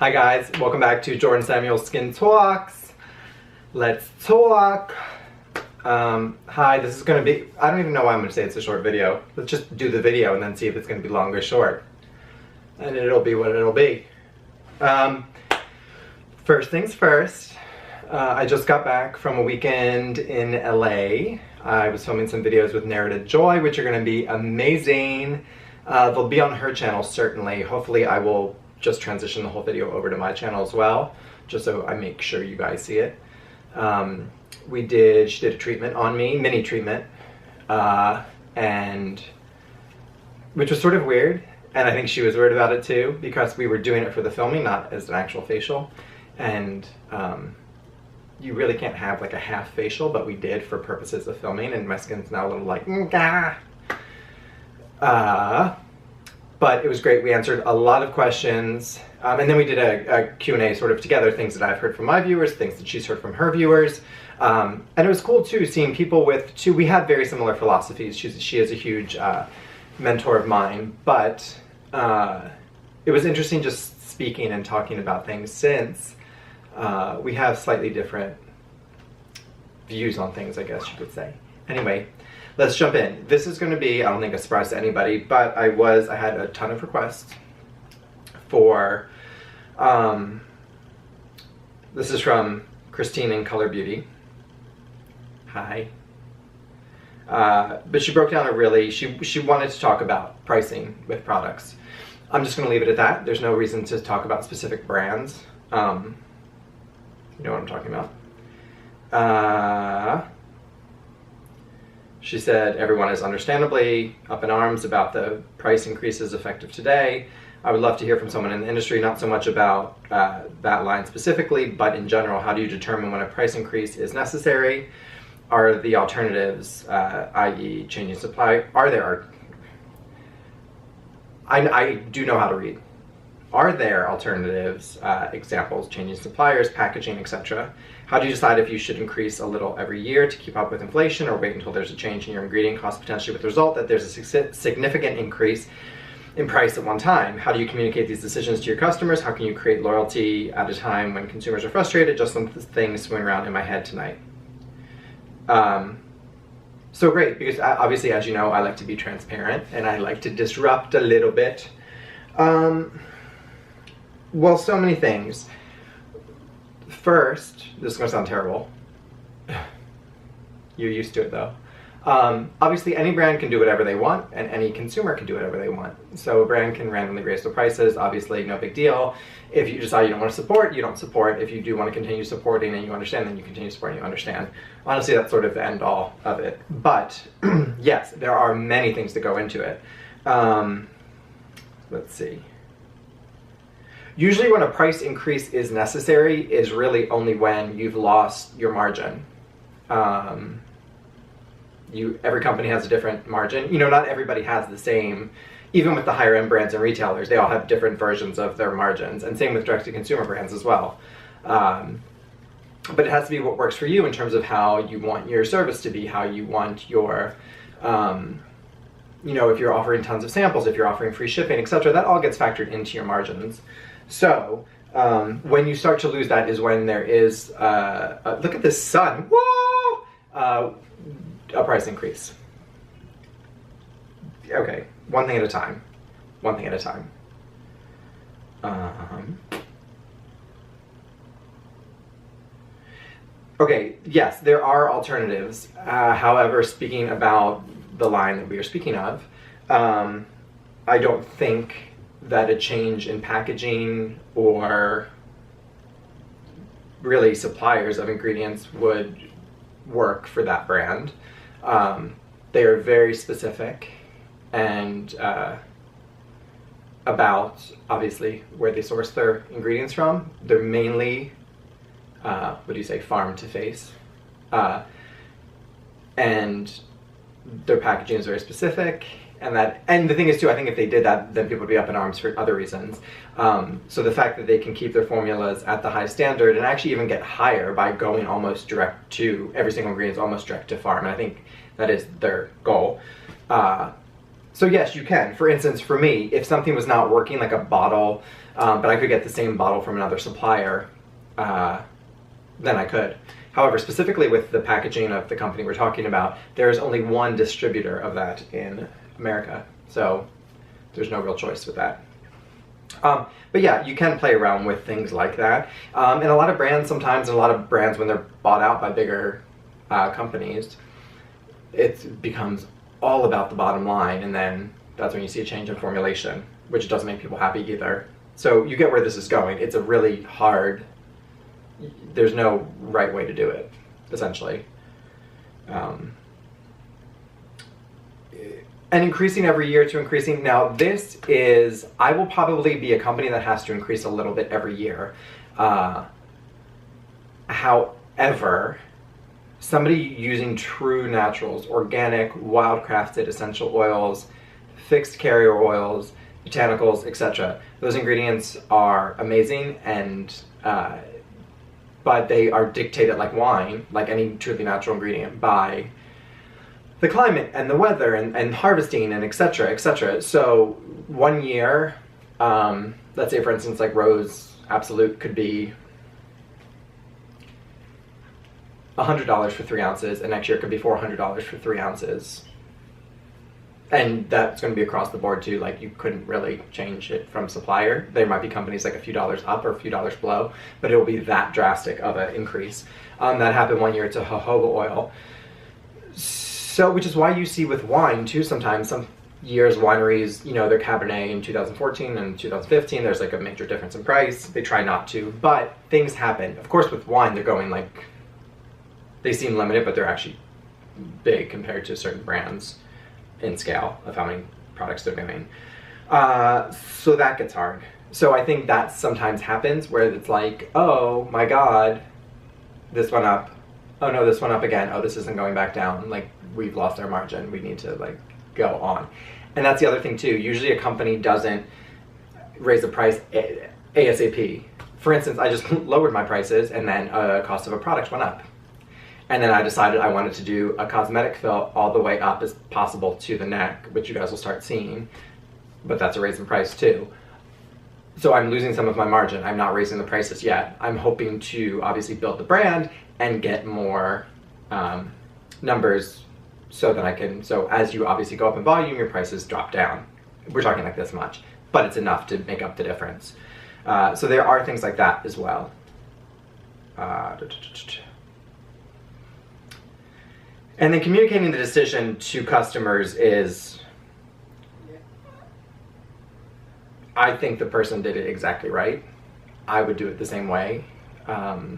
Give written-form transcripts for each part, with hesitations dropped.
Hi guys, welcome back to JordanSamuel Skin Talks. Let's talk. Hi, this is going to be, I don't even know why I'm going to say it's a short video. Let's just do the video and then see if it's going to be long or short. And it'll be what it'll be. First things first, I just got back from a weekend in LA. I was filming some videos with Narrative Joy, which are going to be amazing. They'll be on her channel certainly. Hopefully I will just transition the whole video over to my channel as well, just so I make sure you guys see it. She did a treatment on me, mini treatment, and which was sort of weird, and I think she was weird about it too, because we were doing it for the filming, not as an actual facial, and you really can't have like a half facial, but we did for purposes of filming, and my skin's now a little like, but it was great. We answered a lot of questions, and then we did a Q&A sort of together, things that I've heard from my viewers, things that she's heard from her viewers, and it was cool too, seeing people with, we have very similar philosophies. She is a huge mentor of mine, but it was interesting just speaking and talking about things, since we have slightly different views on things, I guess you could say. Anyway, let's jump in. This is going to be, I don't think, a surprise to anybody, but I had a ton of requests for, this is from Christine in Color Beauty. Hi. But she broke down she wanted to talk about pricing with products. I'm just going to leave it at that. There's no reason to talk about specific brands. You know what I'm talking about. She said, everyone is understandably up in arms about the price increases effective today. I would love to hear from someone in the industry, not so much about that line specifically, but in general, how do you determine when a price increase is necessary? Are the alternatives, i.e. changing supply, I do know how to read. Are there alternatives, examples, changing suppliers, packaging, etc.? How do you decide if you should increase a little every year to keep up with inflation, or wait until there's a change in your ingredient cost, potentially with the result that there's a significant increase in price at one time? How do you communicate these decisions to your customers? How can you create loyalty at a time when consumers are frustrated? Just some things swimming around in my head tonight. So great, because obviously, as you know, I like to be transparent and I like to disrupt a little bit. Well, so many things. First, this is going to sound terrible. You're used to it though. Obviously, any brand can do whatever they want, and any consumer can do whatever they want. So a brand can randomly raise their prices, obviously no big deal. If you decide you don't want to support, you don't support. If you do want to continue supporting and you understand, then you continue supporting, you understand. Honestly, that's sort of the end all of it. But yes, there are many things that go into it. Let's see. Usually when a price increase is necessary is really only when you've lost your margin. Every company has a different margin. You know, not everybody has the same, even with the higher end brands and retailers, they all have different versions of their margins, and same with direct-to-consumer brands as well. But it has to be what works for you in terms of how you want your service to be, how you want your, you know, if you're offering tons of samples, if you're offering free shipping, etc., that all gets factored into your margins. So when you start to lose that is when there is, look at this sun, whoa, a price increase. Okay, one thing at a time. One thing at a time. Okay, yes, there are alternatives. However, speaking about the line that we are speaking of, I don't think that a change in packaging or really suppliers of ingredients would work for that brand. They are very specific and about, obviously, where they source their ingredients from. They're mainly, what do you say, farm to face. And their packaging is very specific. And the thing is too, I think if they did that, then people would be up in arms for other reasons. So the fact that they can keep their formulas at the high standard and actually even get higher by going almost direct to, every single ingredient is almost direct to farm, and I think that is their goal. So yes, you can. For instance, for me, if something was not working, like a bottle, but I could get the same bottle from another supplier, then I could. However, specifically with the packaging of the company we're talking about, there is only one distributor of that in America. So there's no real choice with that. But yeah, you can play around with things like that. And a lot of brands sometimes, and a lot of brands when they're bought out by bigger companies, it becomes all about the bottom line, and then that's when you see a change in formulation, which doesn't make people happy either. So you get where this is going. It's a really hard, there's no right way to do it, essentially. And increasing every year to increasing. Now this is, I will probably be a company that has to increase a little bit every year. However, somebody using true naturals, organic, wild-crafted essential oils, fixed carrier oils, botanicals, etc. Those ingredients are amazing, and but they are dictated like wine, like any truly natural ingredient, by the climate and the weather and harvesting and etc. etc. So 1 year, let's say for instance like Rose Absolute could be $100 for 3 ounces, and next year it could be $400 for 3 ounces. And that's going to be across the board too. Like, you couldn't really change it from supplier. There might be companies like a few dollars up or a few dollars below, but it will be that drastic of an increase. That happened 1 year to jojoba oil. So, which is why you see with wine too, sometimes some years wineries, you know, their Cabernet in 2014 and 2015, there's like a major difference in price. They try not to, but things happen. Of course, with wine, they're going like, they seem limited, but they're actually big compared to certain brands in scale of how many products they're doing. So that gets hard. So I think that sometimes happens where it's like, oh my God, this went up. Oh no, this went up again. Oh, this isn't going back down. Like, we've lost our margin. We need to like go on. And that's the other thing too. Usually a company doesn't raise the price ASAP. For instance, I just lowered my prices and then cost of a product went up. And then I decided I wanted to do a cosmetic fill all the way up as possible to the neck, which you guys will start seeing, but that's a raise in price too. So I'm losing some of my margin. I'm not raising the prices yet. I'm hoping to obviously build the brand and get more numbers so that I can, so as you obviously go up in volume, your prices drop down. We're talking like this much, but it's enough to make up the difference. So there are things like that as well. And then communicating the decision to customers is, I think the person did it exactly right. I would do it the same way. I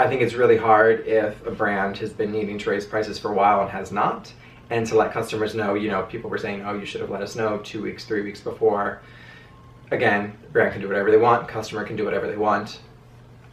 think it's really hard if a brand has been needing to raise prices for a while and has not, and to let customers know, you know, people were saying, oh, you should have let us know 2 weeks, 3 weeks before. Again, brand can do whatever they want, customer can do whatever they want.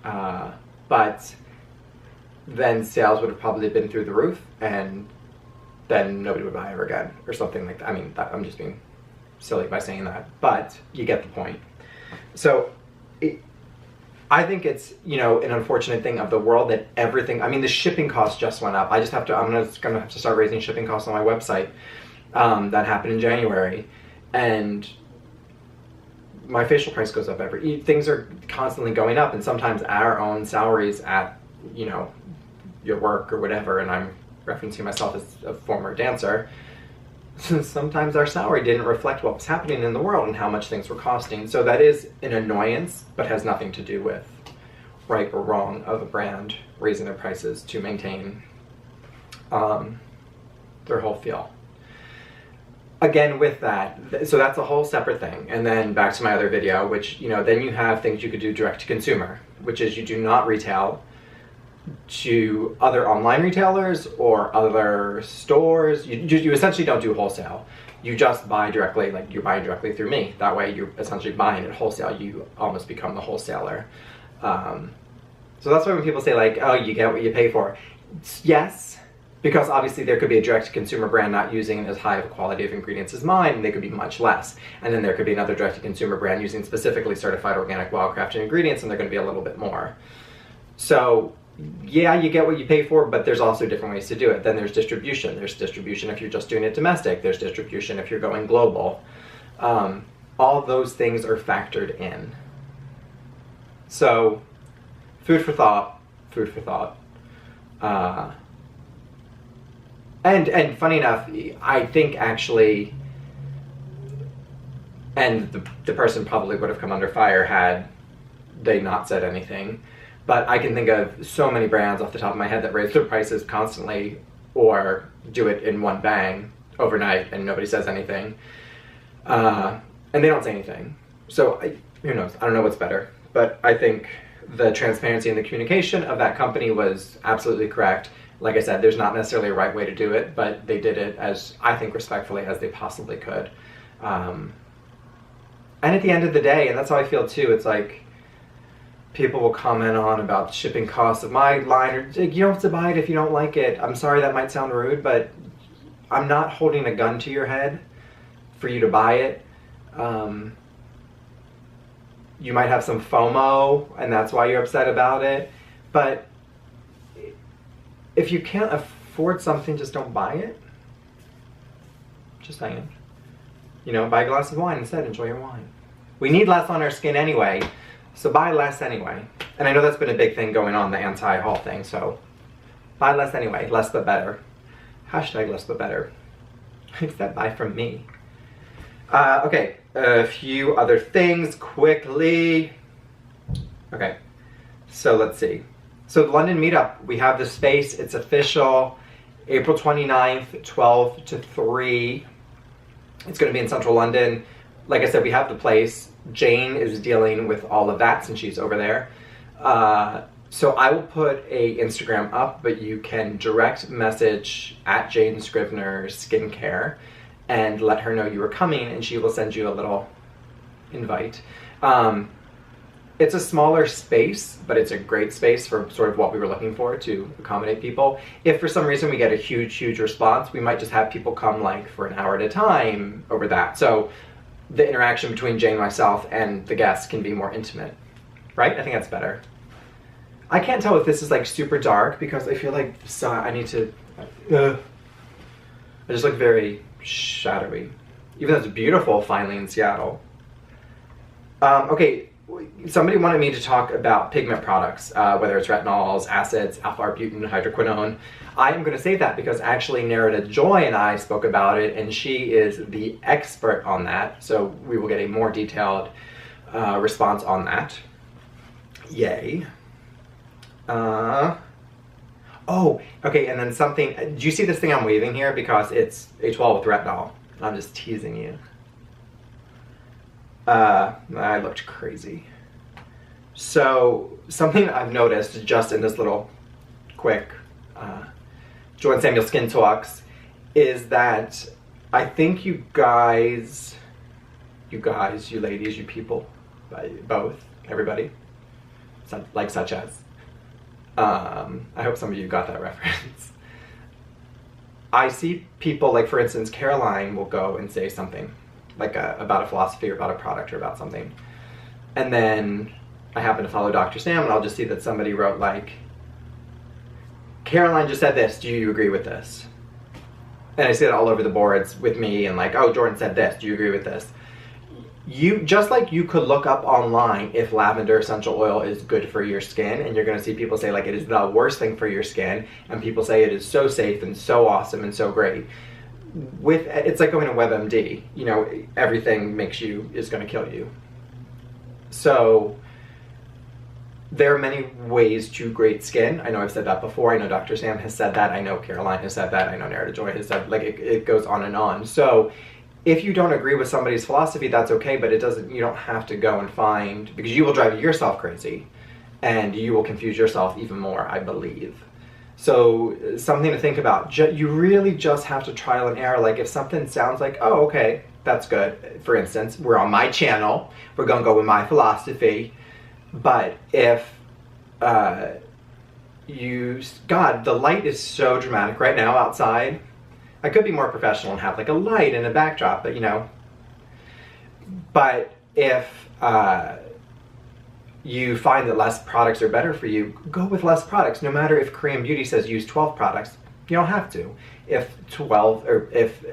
But then sales would have probably been through the roof, and then nobody would buy ever again, or something like that. I mean, I'm just being silly by saying that, but you get the point. So I think it's, you know, an unfortunate thing of the world that everything, I mean, the shipping costs just went up. I'm gonna have to start raising shipping costs on my website. That happened in January, and my facial price goes up things are constantly going up, and sometimes our own salaries at, you know, your work or whatever, and I'm referencing myself as a former dancer, sometimes our salary didn't reflect what was happening in the world and how much things were costing. So that is an annoyance, but has nothing to do with right or wrong of a brand raising their prices to maintain their whole feel. Again, with that, so that's a whole separate thing. And then back to my other video, which, you know, then you have things you could do direct to consumer, which is you do not retail to other online retailers or other stores. You essentially don't do wholesale. You just buy directly, like you're buying directly through me. That way you're essentially buying at wholesale. You almost become the wholesaler. So that's why when people say like, oh, you get what you pay for. Yes, because obviously there could be a direct-to-consumer brand not using as high of a quality of ingredients as mine, and they could be much less. And then there could be another direct-to-consumer brand using specifically certified organic, wild-crafted ingredients, and they're going to be a little bit more. So yeah, you get what you pay for, but there's also different ways to do it. Then there's distribution. There's distribution if you're just doing it domestic. There's distribution if you're going global. All those things are factored in. So, food for thought, food for thought. And funny enough, I think actually, and the person probably would have come under fire had they not said anything, but I can think of so many brands off the top of my head that raise their prices constantly or do it in one bang overnight and nobody says anything. And they don't say anything. So who knows? I don't know what's better. But I think the transparency and the communication of that company was absolutely correct. Like I said, there's not necessarily a right way to do it, but they did it as, I think, respectfully as they possibly could. And at the end of the day, and that's how I feel too, it's like people will comment on about shipping costs of my line, or you don't have to buy it if you don't like it. I'm sorry, that might sound rude, but I'm not holding a gun to your head for you to buy it. You might have some FOMO and that's why you're upset about it, but if you can't afford something, just don't buy it. Just saying. You know, buy a glass of wine instead, enjoy your wine. We need less on our skin anyway, so buy less anyway. And I know that's been a big thing going on, the anti-haul thing, so buy less anyway, less but better. Hashtag less but better. Except buy from me. Okay, a few other things quickly. Okay, so let's see. So the London meetup, we have the space, it's official, April 29th, 12 to 3. It's gonna be in central London. Like I said, we have the place. Jane is dealing with all of that since she's over there. So I will put a Instagram up, but you can direct message at Jane Scrivener Skincare and let her know you are coming and she will send you a little invite. It's a smaller space, but it's a great space for sort of what we were looking for to accommodate people. If for some reason we get a huge response, we might just have people come like for an hour at a time over that. So the interaction between Jane, myself, and the guests can be more intimate, right? I think that's better. I can't tell if this is like super dark because I feel like I need to, I just look very shadowy, even though it's beautiful finally in Seattle. Okay, somebody wanted me to talk about pigment products, whether it's retinols, acids, alpha-arbutin, hydroquinone. I am going to say that because actually Narita Joy and I spoke about it and she is the expert on that, so we will get a more detailed response on that. Yay. Oh, okay, and then something, do you see this thing I'm waving here? Because it's A12 with retinol. I'm just teasing you. I looked crazy. So, something I've noticed just in this little quick JordanSamuel Skin Talks is that I think you guys, you ladies, you people, both, everybody, like such as, I hope some of you got that reference. I see people, like for instance, Caroline will go and say something like about a philosophy or about a product or about something. And then I happen to follow Dr. Sam and I'll just see that somebody wrote like, Caroline just said this, do you agree with this? And I see it all over the boards with me and like, oh, Jordan said this, do you agree with this? You, just like you could look up online if lavender essential oil is good for your skin, and you're going to see people say like it is the worst thing for your skin, and people say it is so safe and so awesome and so great. It's like going to WebMD, you know, everything is going to kill you. So there are many ways to great skin. I know I've said that before. I know Dr. Sam has said that. I know Caroline has said that. I know Narita Joy has said, like it goes on and on. So if you don't agree with somebody's philosophy, that's okay, but you don't have to go and find, because you will drive yourself crazy and you will confuse yourself even more, I believe. So something to think about. You really just have to trial and error. Like if something sounds like, oh, okay, that's good. For instance, we're on my channel. We're going to go with my philosophy. But if God, the light is so dramatic right now outside. I could be more professional and have like a light and a backdrop, but you know. But if you find that less products are better for you, go with less products. No matter if Korean Beauty says use 12 products, you don't have to. If 12 or if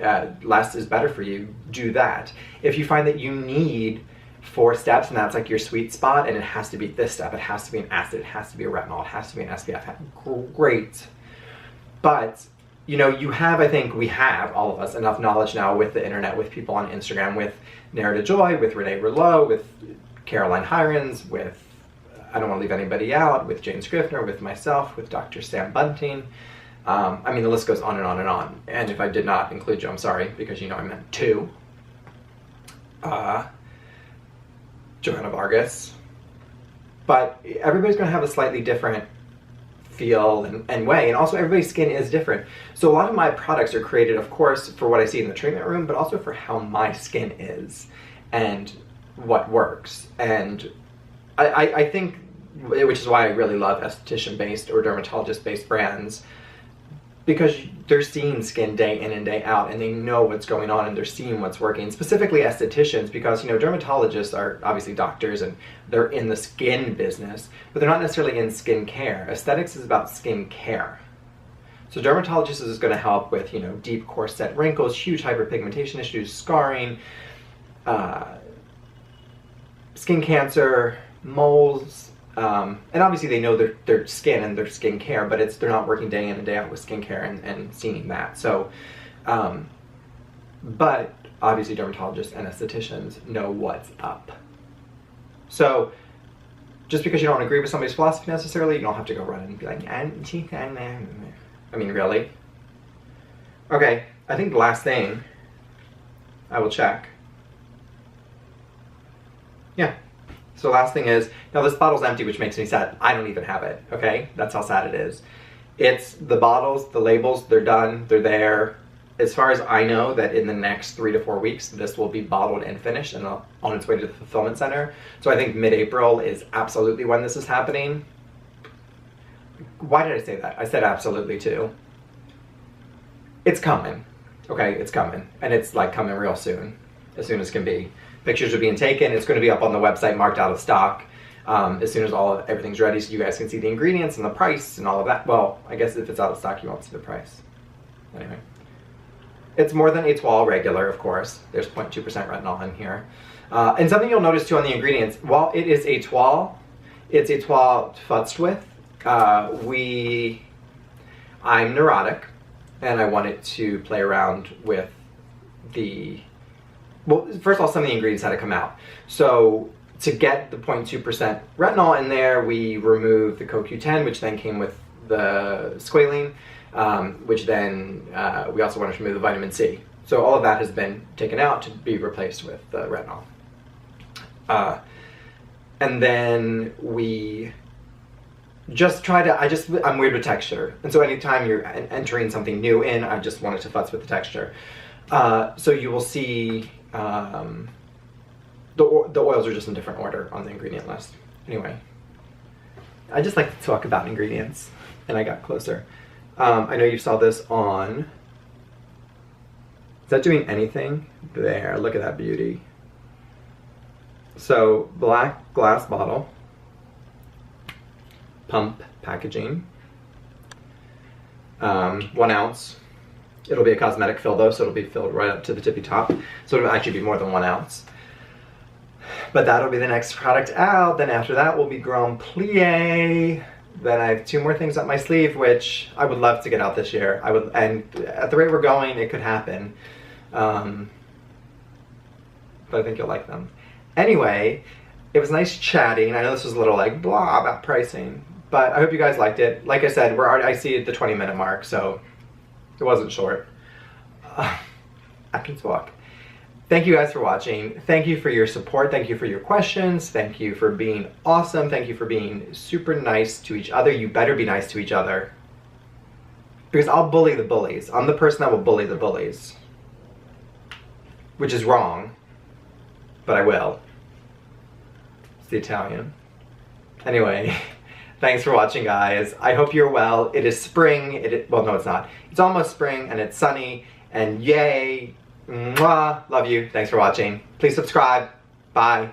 less is better for you, do that. If you find that you need 4 steps and that's like your sweet spot and it has to be this step, it has to be an acid, it has to be a retinol, it has to be an SPF, great. But you know, you have, I think we have, all of us, enough knowledge now with the internet, with people on Instagram, with Narita Joy, with Renee Rouleau, with Caroline Hirons, with, I don't want to leave anybody out, with Jane Scrivener, with myself, with Dr. Sam Bunting. I mean, the list goes on and on and on. And if I did not include you, I'm sorry, because you know I meant 2. Johanna Vargas. But everybody's going to have a slightly different feel and way, and also everybody's skin is different. So a lot of my products are created, of course, for what I see in the treatment room, but also for how my skin is and what works. And I think, which is why I really love esthetician-based or dermatologist-based brands, because they're seeing skin day in and day out, and they know what's going on, and they're seeing what's working. Specifically estheticians, because, you know, dermatologists are obviously doctors, and they're in the skin business, but they're not necessarily in skin care. Aesthetics is about skin care. So dermatologist is going to help with, you know, deep corset wrinkles, huge hyperpigmentation issues, scarring, skin cancer, moles, and obviously they know their skin and their skin care, but they're not working day in and day out with skincare and seeing that. So, but obviously dermatologists and estheticians know what's up. So just because you don't agree with somebody's philosophy necessarily, you don't have to go run and be like, I mean, really? Okay, I think the last thing I will check. Yeah. So last thing is, now this bottle's empty, which makes me sad. I don't even have it, okay? That's how sad it is. It's the bottles, the labels, they're done, they're there. As far as I know, that in the next 3 to 4 weeks, this will be bottled and finished and on its way to the fulfillment center. So I think mid-April is absolutely when this is happening. Why did I say that? I said absolutely too. It's coming, okay? It's coming, and it's like coming real soon as can be. Pictures are being taken. It's going to be up on the website, marked out of stock, as soon as everything's ready, so you guys can see the ingredients and the price and all of that. Well, I guess if it's out of stock, you won't see the price. Anyway, it's more than Etoile regular, of course. There's 0.2% retinol in here. And something you'll notice too on the ingredients, while it is Etoile, it's Etoile futzed with. I'm neurotic, and I wanted to play around with the. Well, first of all, some of the ingredients had to come out. So to get the 0.2% retinol in there, we removed the CoQ10, which then came with the squalene, which then we also wanted to remove the vitamin C. So all of that has been taken out to be replaced with the retinol. And then we just try to, I'm weird with texture. And so anytime you're entering something new in, I just wanted to futz with the texture. So you will see the oils are just in different order on the ingredient list. Anyway, I just like to talk about ingredients, and I got closer. I know you saw this on, is that doing anything? There, look at that beauty. So, black glass bottle, pump packaging, 1 ounce. It'll be a cosmetic fill though, so it'll be filled right up to the tippy top. So it'll actually be more than 1 ounce. But that'll be the next product out. Then after that will be Grand Plie. Then I have 2 more things up my sleeve, which I would love to get out this year. And at the rate we're going, it could happen. But I think you'll like them. Anyway, it was nice chatting. I know this was a little like blah about pricing, but I hope you guys liked it. Like I said, I see at the 20-minute mark, so it wasn't short. I can talk. Thank you guys for watching. Thank you for your support. Thank you for your questions. Thank you for being awesome. Thank you for being super nice to each other. You better be nice to each other, because I'll bully the bullies. I'm the person that will bully the bullies, which is wrong, but I will. It's the Italian. Anyway, thanks for watching, guys. I hope you're well. It is spring. Well, no, it's not. It's almost spring, and it's sunny, and yay. Mwah. Love you. Thanks for watching. Please subscribe. Bye.